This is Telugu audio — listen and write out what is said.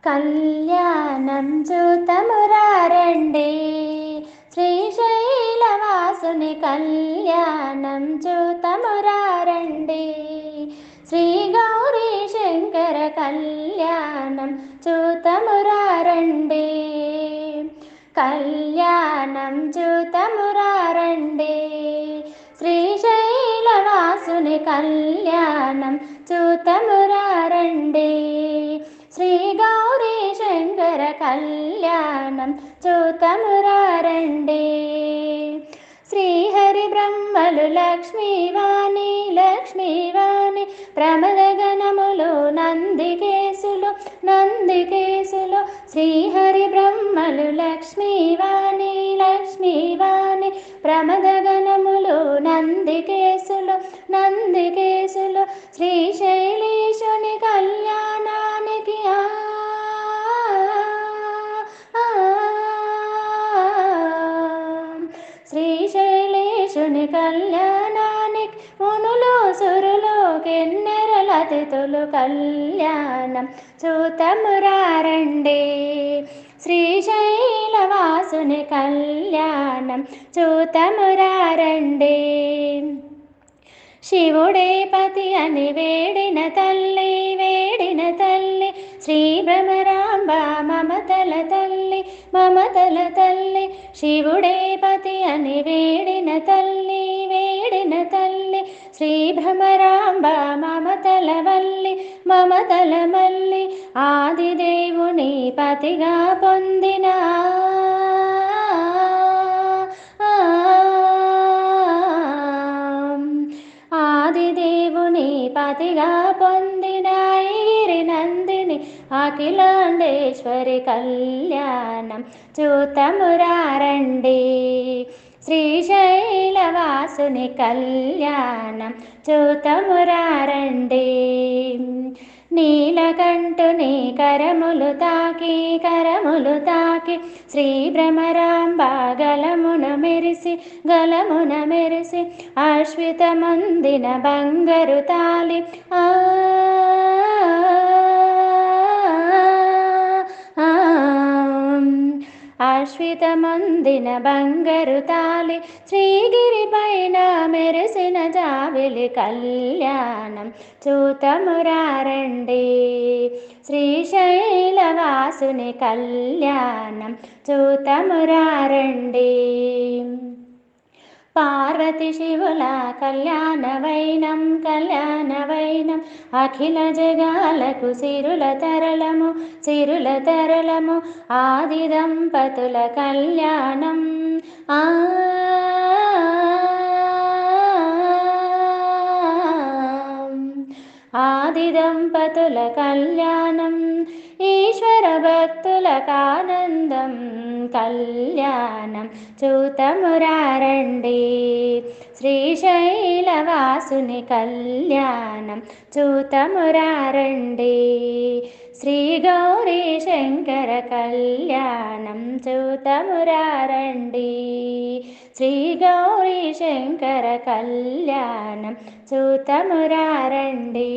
కళ్యాణం చూతమురారండి, శ్రీశైలవాసుని కళ్యాణం చూతమురారండి. శ్రీ గౌరీ శంకర కళ్యాణం చూతమురారండి, కళ్యాణం చూతమురారండి. శ్రీశైలవాసుని కళ్యాణం చూతమురారండి, శ్రీ గౌరీ శంకర కళ్యాణం చూతమురారండి. శ్రీహరి బ్రహ్మలు లక్ష్మీవాణి లక్ష్మీవాణి ప్రమదగణములు నందికేశులు శ్రీహరి బ్రహ్మలు లక్ష్మీవాణి లక్ష్మీవాణి ప్రమదగణములు నందికేశులు శ్రీశైలేశుని కళ్యాణానికి శ్రీశైలేశుని కళ్యాణానికి మునులు సురులు కిన్నెరలతిథులు కళ్యాణం చూతమురారండి, శ్రీశైలవాసుని కళ్యాణం చూతమురారండి. శివుడే పతి అని వేడిన తల్లి శ్రీ భ్రమరాంబ మమతల తల్లి. శివుడే పతి అని వేడిన తల్లి శ్రీ భ్రమరాంబ మమతల మల్లి. ఆదిదేవుని పతిగా పొందిన ఆదిదేవుని పతిగా పొందిన గిరి నందిని అఖిలాండేశ్వరి కళ్యాణం చూతమురారండి, శ్రీశైలవాసుని కళ్యాణం చూతమురారండి. నీలకంఠుని కరములు తాకి శ్రీ భ్రమరాంబ గలమున మెరిసి అశ్వితమందిన బంగారు తాలి అశ్వితమందిన బంగారు తాలి. శ్రీగిరి పైన మెరిసిన జావిలి కళ్యాణం చూతమురారండి, శ్రీశైలవాసుని కళ్యాణం చూతమురారండి. పార్వతి శివుల కళ్యాణ వైనం అఖిల జగాలకు సిరుల తరలము ఆది దంపతుల కళ్యాణం ఆది దంపతుల కళ్యాణం. ఈశ్వర భక్తులకానందం కళ్యాణం చూతమురారండి, శ్రీశైలవాసుని కళ్యాణం చూతమురారండి. శ్రీ గౌరీ శంకర కళ్యాణం చూతమురారండి, శ్రీ గౌరీ శంకర కళ్యాణం చూతమురారండి.